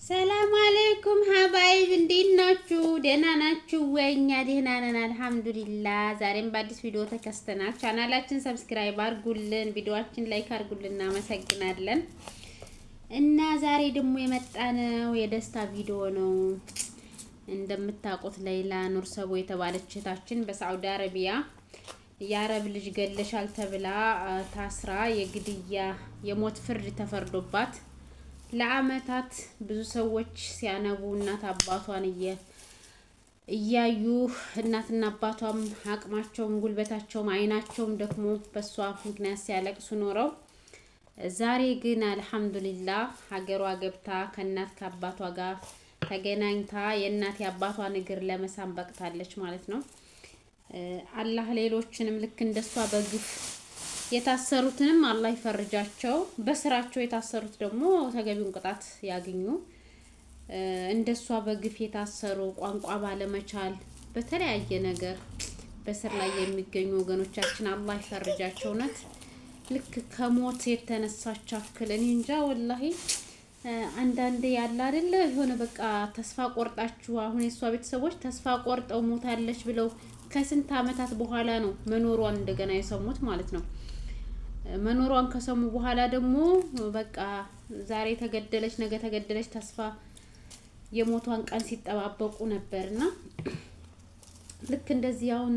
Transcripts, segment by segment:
ሰላም አለይኩም ሀባይብ እንዴት ናችሁ? ደህና ናችሁ ወይ? እኛ ደህና ነን አልሐምዱሊላህ። ዛሬም በአዲስ ቪዲዮ ተከስተናል። ቻናላችን ሰብስክራይብ አድርጉልን፣ ቪዲዮአችን ላይክ አድርጉልን። እናመሰግናለን። እና ዛሬ ደግሞ የመጣነው የደስታ ቪዲዮ ነው። እንደምታውቁት ሌይላ ኑር ሰቦ የተባለች እህታችን በሳዑዲ አረቢያ የአረብ ልጅ ገለሻል ተብላ ታስራ የግድያ የሞት ፍርድ ተፈርዶባት ለአመታት ብዙ ሰዎች ሲያነቡ እናት አባቷን እያዩ እናትና አባቷም አቅማቸውም ጉልበታቸውም አይናቸውም ደግሞ በሷ ምክንያት ሲያለቅሱ ኖረው ዛሬ ግን አልሐምዱሊላህ ሀገሯ ገብታ ከእናት ከአባቷ ጋር ተገናኝታ የእናት የአባቷን እግር ለመሳም በቅታለች ማለት ነው። አላህ ሌሎችንም ልክ እንደሷ በግፍ የታሰሩትንም አላህ ይፈርጃቸው፣ በስራቸው የታሰሩት ደግሞ ተገቢውን ቅጣት ያግኙ። እንደሷ በግፍ የታሰሩ ቋንቋ ባለመቻል በተለያየ ነገር በስር ላይ የሚገኙ ወገኖቻችን አላህ ይፈርጃቸው። ነት ልክ ከሞት የተነሳች አክል እኔ እንጃ ወላሂ አንዳንዴ ያለ አይደለ የሆነ በቃ ተስፋ ቆርጣችሁ አሁን የሷ ቤተሰቦች ተስፋ ቆርጠው ሞታለች ብለው ከስንት አመታት በኋላ ነው መኖሯን እንደገና የሰሙት ማለት ነው። መኖሯን ከሰሙ በኋላ ደግሞ በቃ ዛሬ ተገደለች ነገ ተገደለች ተስፋ የሞቷን ቀን ሲጠባበቁ ነበርና ልክ እንደዚህ አሁን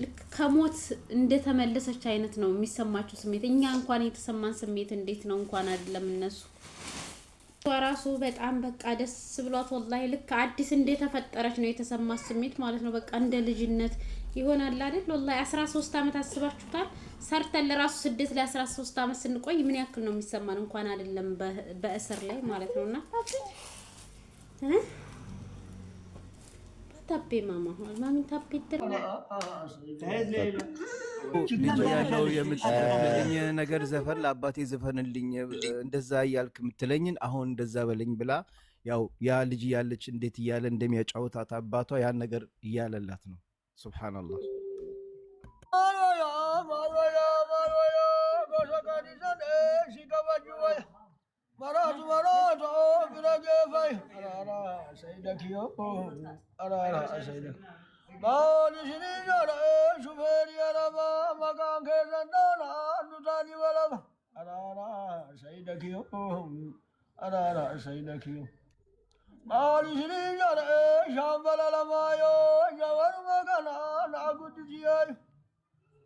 ልክ ከሞት እንደተመለሰች አይነት ነው የሚሰማቸው ስሜት። እኛ እንኳን የተሰማን ስሜት እንዴት ነው እንኳን አይደለም እነሱ ራሱ በጣም በቃ ደስ ብሏት ወላሂ ልክ አዲስ እንደተፈጠረች ነው የተሰማት ስሜት ማለት ነው። በቃ እንደ ልጅነት ይሆናል አይደል? ወላሂ 13 አመት አስባችሁታል? ሰርተን ለራሱ ስደት ላይ 13 አመት ስንቆይ ምን ያክል ነው የሚሰማን እንኳን አይደለም በእስር ላይ ማለት ነውና ታፔ ማማ ማሚ ታፔ ያለው የምትለኝ ነገር ዘፈን ለአባቴ ዘፈንልኝ እንደዛ እያልክ የምትለኝን አሁን እንደዛ በለኝ ብላ ያው ያ ልጅ ያለች እንዴት እያለ እንደሚያጫውታት አባቷ ያን ነገር እያለላት ነው። ሱብሃንአላህ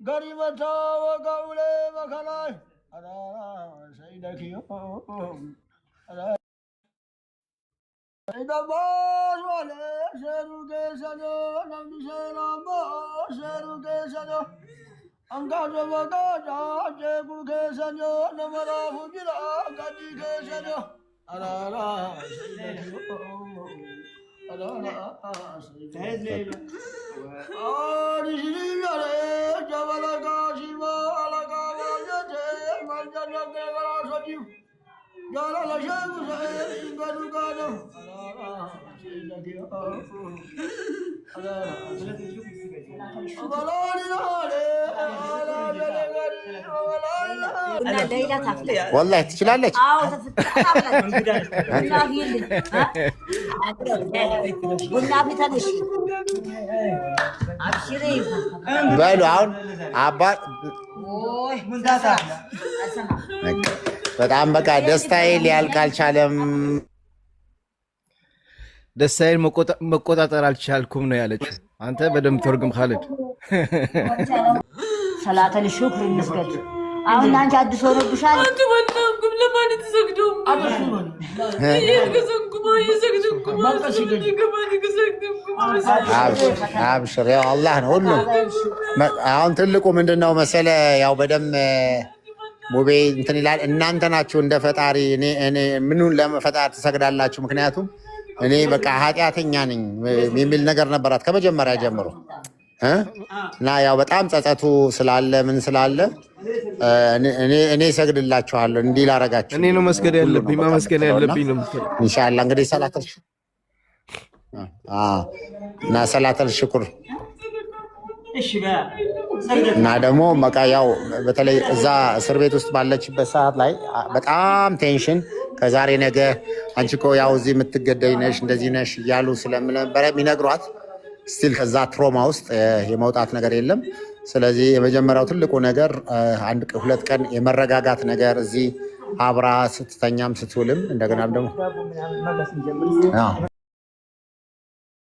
Garimata wa gaule makanai ara saydakiyo ara ida bas wale seru ke sano nam sera bo seru ke sano anga javaga ja je gu ke sano namara hujira gadi ke sano ara saydakiyo والله تشلالك بلو عون عبار በጣም በቃ ደስታዬ ሊያልቅ አልቻለም። ደስታዬን መቆጣጠር አልቻልኩም ነው ያለችው። አንተ በደምብ ተርጉም ካለድ ሰላተል ሹክር እንስገድ። አሁን አንቺ አዲስ ሆኖብሻል። አንተ ወጣም ለማለት ተሰግደው አብሽር ያው አላህ ነው ሁሉ። አሁን ትልቁ ምንድነው መሰለ ያው በደም ሙቤ እንትን ይላል። እናንተ ናችሁ እንደ ፈጣሪ እኔ ምኑን ለፈጣሪ ትሰግዳላችሁ? ምክንያቱም እኔ በቃ ኃጢአተኛ ነኝ የሚል ነገር ነበራት ከመጀመሪያ ጀምሮ እና ያው በጣም ጸጸቱ ስላለ ምን ስላለ እኔ ሰግድላችኋለሁ እንዲህ ላረጋችሁ እኔ ነው መስገድ ያለብኝ ማመስገን ያለብኝ ነው የምትለው። ኢንሻአላህ እንግዲህ ሰላተል ሽኩር እሺ እና ደግሞ በቃ ያው በተለይ እዛ እስር ቤት ውስጥ ባለችበት ሰዓት ላይ በጣም ቴንሽን ከዛሬ ነገ አንቺ እኮ ያው እዚህ የምትገደይ ነሽ እንደዚህ ነሽ እያሉ ስለነበረ የሚነግሯት ስቲል ከዛ ትሮማ ውስጥ የመውጣት ነገር የለም። ስለዚህ የመጀመሪያው ትልቁ ነገር አንድ ሁለት ቀን የመረጋጋት ነገር እዚህ አብራ ስትተኛም ስትውልም እንደገናም ደግሞ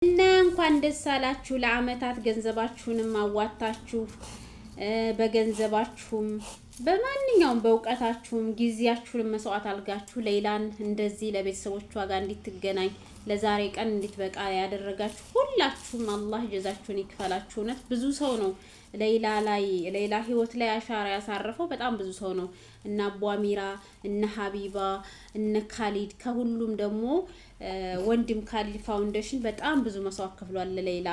እና እንኳን ደስ አላችሁ ለአመታት ገንዘባችሁንም አዋጣችሁ በገንዘባችሁም በማንኛውም በእውቀታችሁም ጊዜያችሁን መስዋዕት አልጋችሁ ሌላን እንደዚህ ለቤተሰቦቿ ጋር እንድትገናኝ ለዛሬ ቀን እንድትበቃ ያደረጋችሁ ሁላችሁም አላህ ጀዛችሁን ይክፈላችሁ። እውነት ብዙ ሰው ነው ሌላ ህይወት ላይ አሻራ ያሳረፈው በጣም ብዙ ሰው ነው። እና አቧሚራ እነ ሀቢባ እነ ካሊድ ከሁሉም ደግሞ ወንድም ካሊድ ፋውንዴሽን በጣም ብዙ መስዋዕት ከፍሏል ለሌላ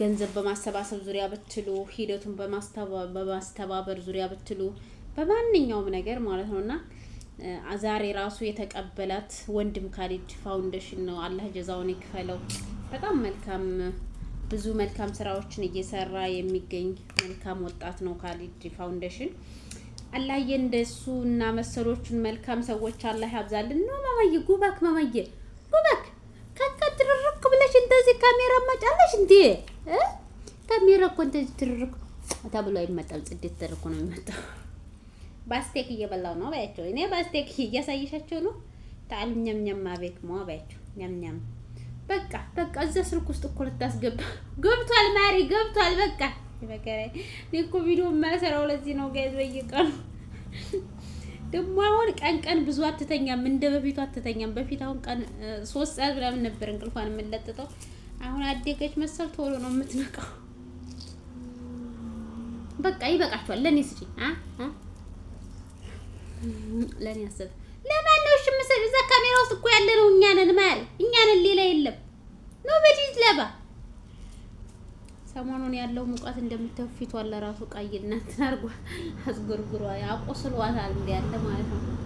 ገንዘብ በማሰባሰብ ዙሪያ ብትሉ ሂደቱን በማስተባበር ዙሪያ ብትሉ በማንኛውም ነገር ማለት ነውና ዛሬ ራሱ የተቀበላት ወንድም ካሊድ ፋውንዴሽን ነው። አላህ ጀዛውን ይክፈለው። በጣም መልካም ብዙ መልካም ስራዎችን እየሰራ የሚገኝ መልካም ወጣት ነው ካሊድ ፋውንዴሽን። አላህ እንደሱ እና መሰሎቹን መልካም ሰዎች አላህ ያብዛልን። ነው ማማዬ ጉባክ ማማዬ ጉባክ ከከትርርክ ብለሽ እንደዚህ ካሜራ ማጫለሽ እንዴ? ካሜራ እኮ እንደዚህ ትርርክ ተብሎ አይመጣም። ጽድት ተርኮ ነው የሚመጣው። ባስቴክ እየበላው ነው ባያቸው። እኔ ባስቴክ እያሳየሻቸው ነው። ታል ኛም አቤክ ሞ ባያቸው ኛም በቃ እዛ ስልክ ውስጥ እኮ ልታስገባ ገብቷል። ማሪ ገብቷል። በቃ በቀረ እኮ ቪዲዮ ማሰራው ለዚህ ነው ጋይዝ። በየቀኑ ደግሞ አሁን ቀን ብዙ አትተኛም፣ እንደ በፊቱ አትተኛም። በፊት አሁን ቀን 3 ሰዓት ምናምን ነበር እንቅልፏን የምንለጥጠው። አሁን አደገች መሰል ቶሎ ነው የምትነቃው። በቃ ይበቃችኋል። ለኔ ስጪ ለኔ አሰብ ለማን ነው እሺ? መሰል እዛ ካሜራ ውስጥ እኮ ያለ ነው እኛ ነን ማሪ፣ እኛ ነን፣ ሌላ የለም። ኖበዲዝ ለባ ሰሞኑን ያለው ሙቀት እንደምትፊቷል ለራሱ ቀይና እንትን አርጓ አስጎርጉሯ ያቆስሏታል እንደ ያለ ማለት ነው።